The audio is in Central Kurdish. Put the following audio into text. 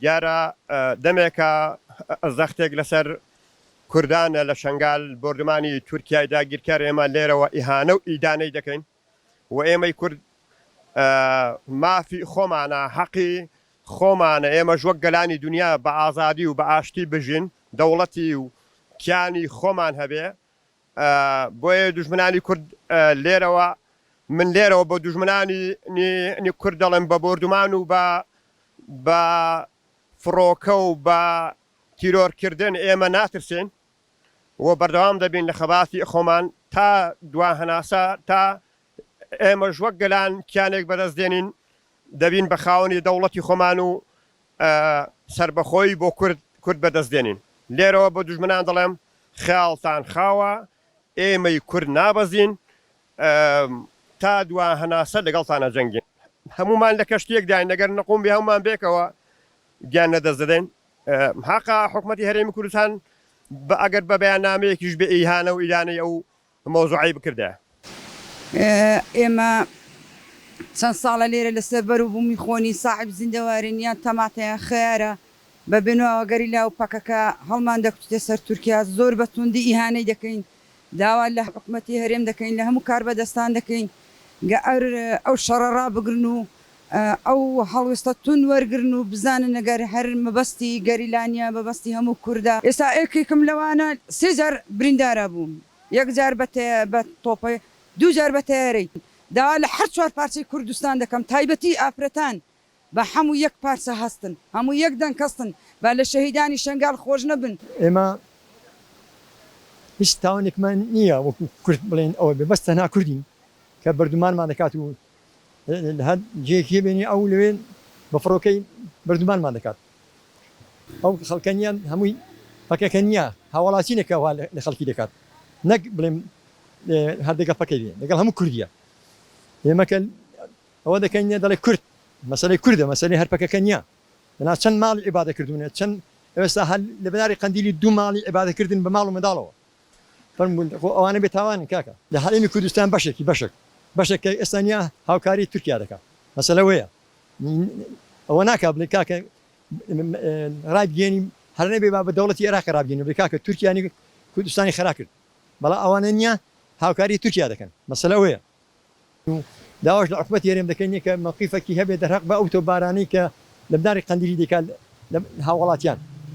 دیارە دەمێکە زەختێک لەسەر کوردانە لە شنگال بردمانی تورکیای داگیرکار ئێمە لێرەوە ئیهانە و ئیدانەی دەکەین و ئێمەی کورد مافی خۆمانە حەقی خۆمانە ئێمە ژوەک گەلانی دنیا بە ئازادی و بە ئاشتی بژین دەوڵەتی و کیانی خۆمان هەبێ بۆیە دوژمنانی کورد لێرەوە من لێرەوە بە دوژمنانی کورد دەڵێم بە بردومان و بە فڕۆکە و بە تیرۆرکردن ئێمە ناترسێن و بەردەوام دەبین لە خەباتی خۆمان تا دوا هەناسە تا ئێمە ژوەک گەلان کیانێک بەدەستدێنین دەبین بە خاوەنی دەوڵەتی خۆمان و سربەخۆی بۆ کورد بەدەستدێنین لێرەوە بە دوژمنان دەڵێم خیاڵتان خاوە ئێمەی کورد نابەزین تا دوا هەناسە لەگەڵتانە جەنگین هەمومان لە کەشتێک داین لەگەر نەقوم بێ هەمومان بێکەوە گیان نەدەست دەدەین حەقا حکومەتی هەرێمی کوردستان ئەگەر بە بەیاننامەیەکیش بێ ئیهانە و ئیدانەی ئەو مۆزوعی بکردە ئێمە چەند ساڵە لێرە لەسەر بەر و بوومی خۆنی ساحب زیندەوارین یان تەماتەیە خیارە بە بنەوە گەری لا و پەکەکە هەڵمان دەکوتێ سەر تورکیا زۆر بە توندی ئیهانەی دەکەین داوا لە حکومەتی هەرێم دەکەین لە هەموو کار بەدەستان دەکەین ئەو شەڕەڕا بگرن و ئەو هەڵوێستە تون وەرگرن و بزانن ئەگەر هەر مەبەستی گەریلانیا بەبەستی هەموو کووردا ئێستا ئێکێکم لەوانە 3 جار بریندارە بووم 1 جار بە تۆپە 2 جار بە تەیارەی داوا لە هەر 4 پارچەی کوردستان دەکەم تایبەتی ئافرەتان بە هەموو 1 پارچە هەستن هەموو 1 دەنگ هەستن با لە شەهیدانی شنگال خۆش نەبن ئێمە هیچ تاوانێکمان نییە وەکو کورد بڵێن ئەوە بێ بەس تەنها کوردین کە بەردومانمان دەکات و هەر جێکی بێنی ئەو لەوێن بە فڕۆکەی بەردومانمان دەکات ئەو خەڵکەنیان هەمووی پەکەکە نییە هاوڵاتینێکەوە لە خەڵکی دەکات نەک بڵێم هەردەگە پەکەی بێ لەگەڵ هەموو کوردیە ئێمەکە ئەوە دەکەین دەڵێ کورد مەسەلەی کوردە مەسەلەی هەر پەکەکە نییە لەنا چەند ماڵی عیبادەکردونە چەند ئێستا هەر لە بەناری قەندیلی 2 ماڵی عیبادەکردن بە ماڵ و منداڵەوە ئەوانە بێتاوانن کاکە لە هەرێمی کوردستان بەشێک ئێستانیا هاوکاری تورکیا دەکات مەسەلە وەیە ئەوە ناکا بڵێ کاکە ڕابگەێنی هەر نەبێ با بە دەوڵەتی عێراق ڕابگەێنی بڵێ کاکە تورکیانی کوردستانی خەرا کرد بەڵام ئەوانە نییە هاوکاری تورکیا دەکەن مەسەلە وەیە داواش لە حکومەتی هەرێم دەکەین کە مەوقیفێکی هەبێ دەرەق بە ئەوتۆبارانەی کە لە بەناری قەندیلی دەکات لە هاوڵاتیان